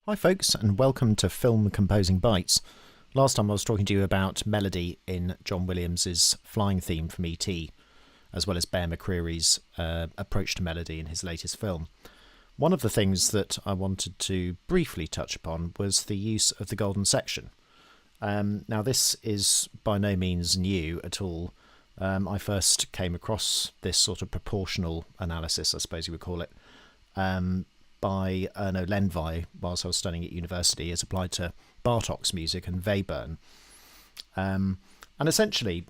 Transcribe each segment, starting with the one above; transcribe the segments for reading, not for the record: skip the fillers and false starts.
Hi folks, and welcome to Film Composing Bites. Last time I was talking to you about melody in John Williams's Flying theme from E.T., as well as Bear McCreary's approach to melody in his latest film. One of the things that I wanted to briefly touch upon was the use of the golden section. Now this is by no means new at all. I first came across this sort of proportional analysis, I suppose you would call it, by Erno Lenvi whilst I was studying at university, as applied to Bartók's music and Webern. And essentially,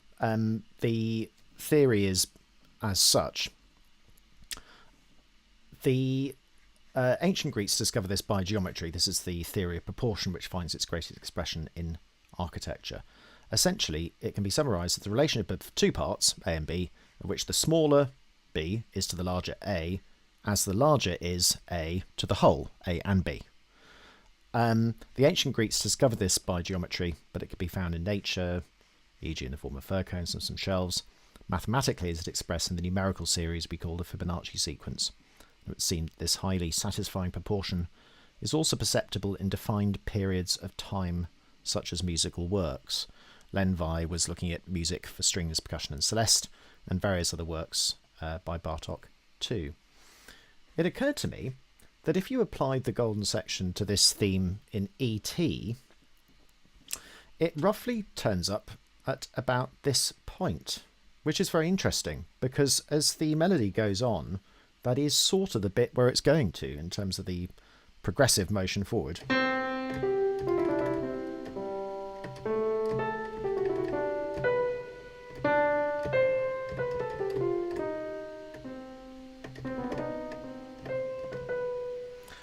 the theory is as such. The ancient Greeks discovered this by geometry. This is the theory of proportion, which finds its greatest expression in architecture. Essentially, it can be summarised as the relationship of two parts, A and B, of which the smaller B is to the larger A, as the larger is A to the whole, A and B. The ancient Greeks discovered this by geometry, but it could be found in nature, e.g. in the form of fir cones and some shelves. Mathematically, is it expressed in the numerical series we call the Fibonacci Sequence. It seemed this highly satisfying proportion is also perceptible in defined periods of time, such as musical works. Lenvi was looking at music for strings, percussion and celeste, and various other works by Bartók too. It occurred to me that if you applied the golden section to this theme in E.T., it roughly turns up at about this point, which is very interesting because as the melody goes on, that is sort of the bit where it's going to in terms of the progressive motion forward.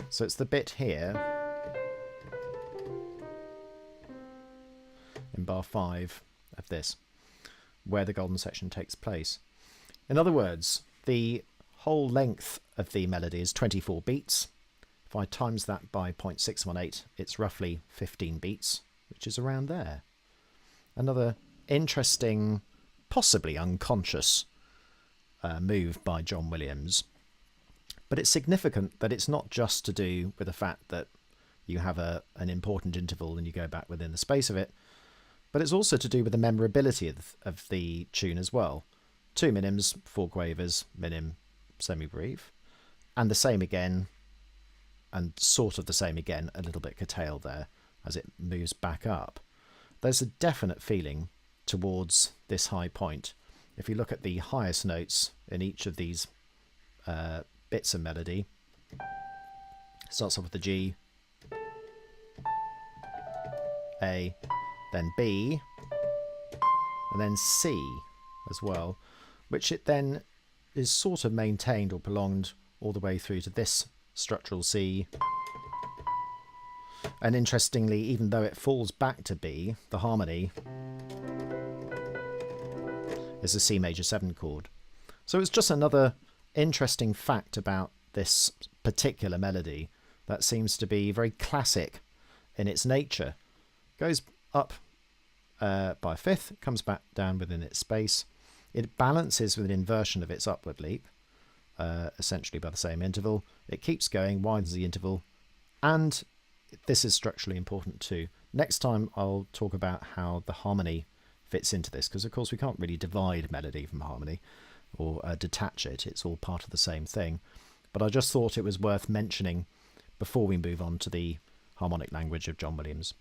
So it's the bit here in bar 5 of this where the golden section takes place. In other words, the whole length of the melody is 24 beats. If I times that by 0.618, it's roughly 15 beats, which is around there. Another interesting, possibly unconscious move by John Williams. But it's significant that it's not just to do with the fact that you have an important interval and you go back within the space of it, but it's also to do with the memorability of the tune as well. 2 minims, 4 quavers, minim, semi-breve, and the same again, and sort of the same again, a little bit curtailed there as it moves back up. There's a definite feeling towards this high point. If you look at the highest notes in each of these bits of melody, starts off with the G, A, then B, and then C as well, which it then is sort of maintained or prolonged all the way through to this structural C. And interestingly, even though it falls back to B, the harmony is a C major 7 chord. So it's just another interesting fact about this particular melody that seems to be very classic in its nature. Goes up by a fifth, comes back down within its space. It balances with an inversion of its upward leap, essentially by the same interval. It keeps going, widens the interval, and this is structurally important too. Next time I'll talk about how the harmony fits into this, because of course we can't really divide melody from harmony or detach it. It's all part of the same thing. But I just thought it was worth mentioning before we move on to the harmonic language of John Williams.